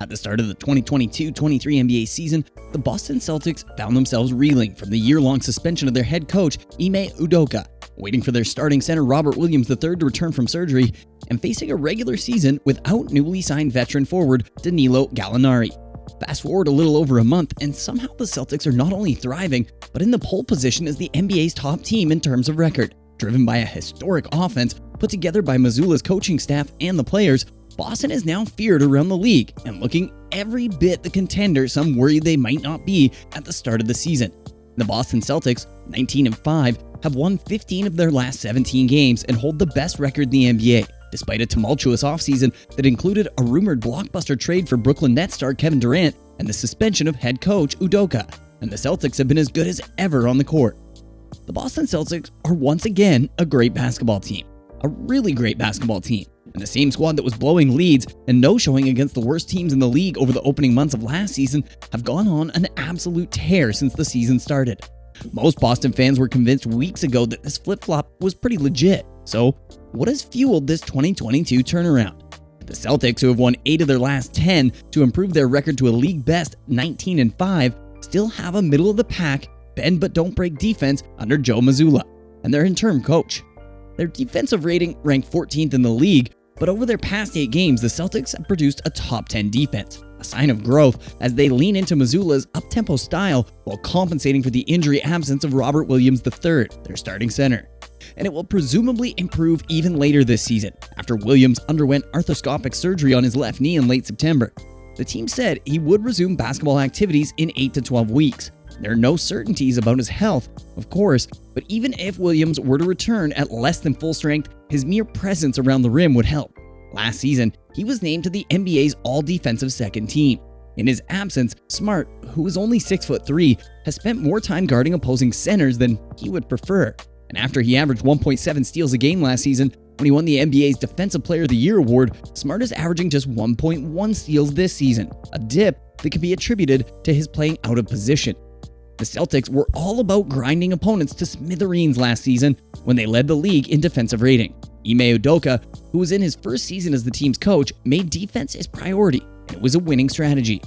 At the start of the 2022-23 NBA season, the Boston Celtics found themselves reeling from the year-long suspension of their head coach, Ime Udoka, waiting for their starting center Robert Williams III to return from surgery, and facing a regular season without newly signed veteran forward Danilo Gallinari. Fast forward a little over a month, and somehow the Celtics are not only thriving, but in the pole position as the NBA's top team in terms of record. Driven by a historic offense put together by Mazzulla's coaching staff and the players, Boston is now feared around the league and looking every bit the contender some worried they might not be at the start of the season. The Boston Celtics, 19-5, have won 15 of their last 17 games and hold the best record in the NBA, despite a tumultuous offseason that included a rumored blockbuster trade for Brooklyn Nets star Kevin Durant and the suspension of head coach Udoka, and the Celtics have been as good as ever on the court. The Boston Celtics are once again a great basketball team, a really great basketball team, and the same squad that was blowing leads and no-showing against the worst teams in the league over the opening months of last season have gone on an absolute tear since the season started. Most Boston fans were convinced weeks ago that this flip-flop was pretty legit. So, what has fueled this 2022 turnaround? The Celtics, who have won 8 of their last 10 to improve their record to a league-best 19-5, still have a middle-of-the-pack, bend-but-don't-break defense under Joe Mazzulla and their interim coach. Their defensive rating ranked 14th in the league, but over their past 8 games, the Celtics have produced a top 10 defense, a sign of growth as they lean into Mazzulla's up-tempo style while compensating for the injury absence of Robert Williams III, their starting center. And it will presumably improve even later this season, after Williams underwent arthroscopic surgery on his left knee in late September. The team said he would resume basketball activities in 8 to 12 weeks. There are no certainties about his health, of course, but even if Williams were to return at less than full strength, his mere presence around the rim would help. Last season, he was named to the NBA's all-defensive second team. In his absence, Smart, who is only 6'3", has spent more time guarding opposing centers than he would prefer. And after he averaged 1.7 steals a game last season, when he won the NBA's Defensive Player of the Year award, Smart is averaging just 1.1 steals this season, a dip that can be attributed to his playing out of position. The Celtics were all about grinding opponents to smithereens last season when they led the league in defensive rating. Ime Udoka, who was in his first season as the team's coach, made defense his priority, and it was a winning strategy.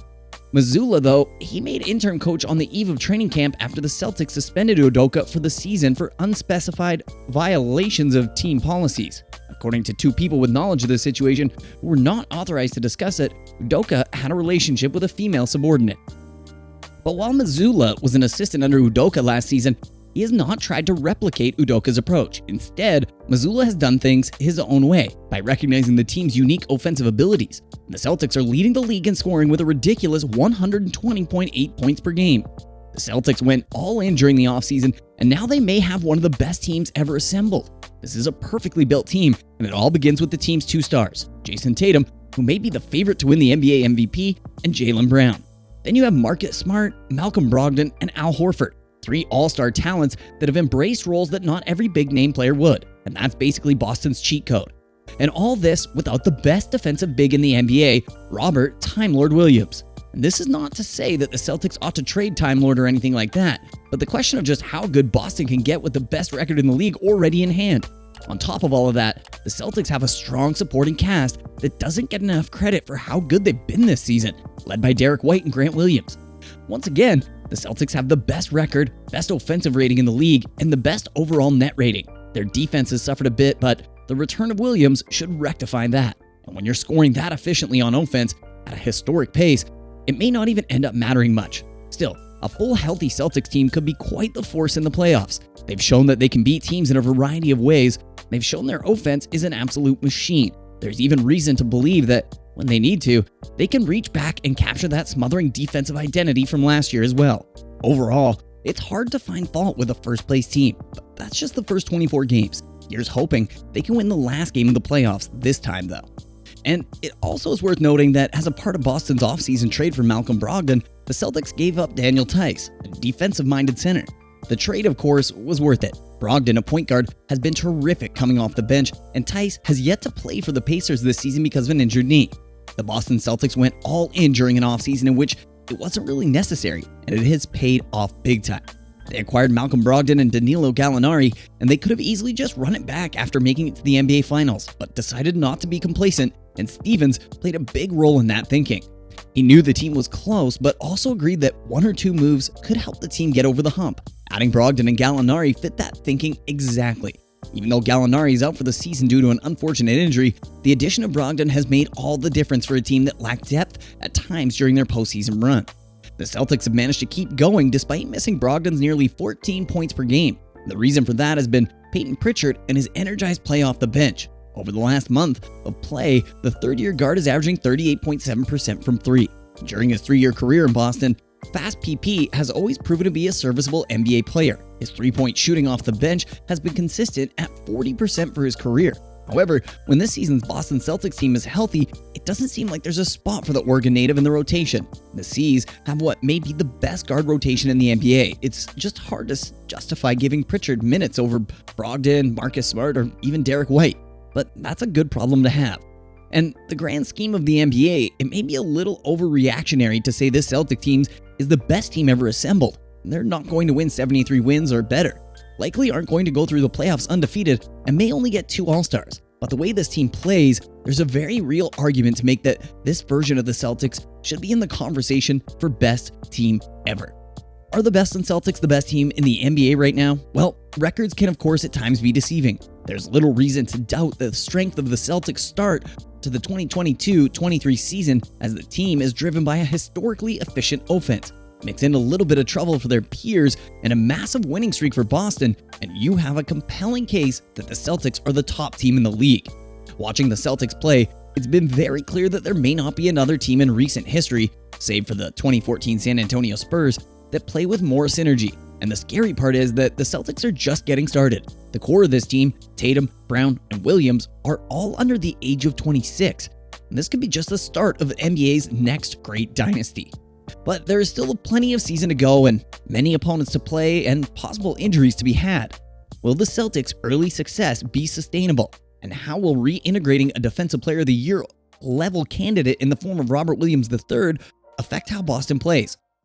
Mazzulla, though, he made interim coach on the eve of training camp after the Celtics suspended Udoka for the season for unspecified violations of team policies. According to 2 people with knowledge of the situation who were not authorized to discuss it, Udoka had a relationship with a female subordinate. But while Mazzulla was an assistant under Udoka last season, he has not tried to replicate Udoka's approach. Instead, Mazzulla has done things his own way by recognizing the team's unique offensive abilities. The Celtics are leading the league in scoring with a ridiculous 120.8 points per game. The Celtics went all in during the offseason, and now they may have one of the best teams ever assembled. This is a perfectly built team, and it all begins with the team's 2 stars, Jason Tatum, who may be the favorite to win the NBA MVP, and Jaylen Brown. Then you have Marcus Smart, Malcolm Brogdon, and Al Horford, 3 all-star talents that have embraced roles that not every big-name player would, and that's basically Boston's cheat code. And all this without the best defensive big in the NBA, Robert Time Lord Williams. And this is not to say that the Celtics ought to trade Time Lord or anything like that, but the question of just how good Boston can get with the best record in the league already in hand. On top of all of that, the Celtics have a strong supporting cast that doesn't get enough credit for how good they've been this season, led by Derek White and Grant Williams. Once again, the Celtics have the best record, best offensive rating in the league, and the best overall net rating. Their defense has suffered a bit, but the return of Williams should rectify that. And when you're scoring that efficiently on offense at a historic pace, it may not even end up mattering much. Still, a full healthy Celtics team could be quite the force in the playoffs. They've shown that they can beat teams in a variety of ways. They've shown their offense is an absolute machine. There's even reason to believe that when they need to, they can reach back and capture that smothering defensive identity from last year as well. Overall, it's hard to find fault with a first-place team, but that's just the first 24 games. Here's hoping they can win the last game of the playoffs this time, though. And it also is worth noting that as a part of Boston's offseason trade for Malcolm Brogdon, the Celtics gave up Daniel Tice, a defensive-minded center. The trade, of course, was worth it. Brogdon, a point guard, has been terrific coming off the bench, and Tice has yet to play for the Pacers this season because of an injured knee. The Boston Celtics went all in during an offseason in which it wasn't really necessary, and it has paid off big time. They acquired Malcolm Brogdon and Danilo Gallinari, and they could have easily just run it back after making it to the NBA Finals, but decided not to be complacent, and Stevens played a big role in that thinking. He knew the team was close, but also agreed that one or two moves could help the team get over the hump. Adding Brogdon and Gallinari fit that thinking exactly. Even though Gallinari is out for the season due to an unfortunate injury, the addition of Brogdon has made all the difference for a team that lacked depth at times during their postseason run. The Celtics have managed to keep going despite missing Brogdon's nearly 14 points per game. The reason for that has been Peyton Pritchard and his energized play off the bench. Over the last month of play, the third-year guard is averaging 38.7% from three. During his 3-year career in Boston, Fast PP has always proven to be a serviceable NBA player. His three-point shooting off the bench has been consistent at 40% for his career. However, when this season's Boston Celtics team is healthy, it doesn't seem like there's a spot for the Oregon native in the rotation. The C's have what may be the best guard rotation in the NBA. It's just hard to justify giving Pritchard minutes over Brogdon, Marcus Smart, or even Derek White. But that's a good problem to have. And the grand scheme of the NBA, it may be a little overreactionary to say this Celtic team is the best team ever assembled. They're not going to win 73 wins or better, likely aren't going to go through the playoffs undefeated, and may only get 2 All-Stars. But the way this team plays, there's a very real argument to make that this version of the Celtics should be in the conversation for best team ever. Are the Boston Celtics the best team in the NBA right now? Well, records can of course at times be deceiving. There's little reason to doubt the strength of the Celtics' start to the 2022-23 season, as the team is driven by a historically efficient offense. Mix in a little bit of trouble for their peers and a massive winning streak for Boston, and you have a compelling case that the Celtics are the top team in the league. Watching the Celtics play, it's been very clear that there may not be another team in recent history, save for the 2014 San Antonio Spurs, that play with more synergy. And the scary part is that the Celtics are just getting started. The core of this team, Tatum, Brown, and Williams, are all under the age of 26. And this could be just the start of the NBA's next great dynasty. But there is still plenty of season to go and many opponents to play and possible injuries to be had. Will the Celtics' early success be sustainable? And how will reintegrating a Defensive Player of the Year level candidate in the form of Robert Williams III affect how Boston plays?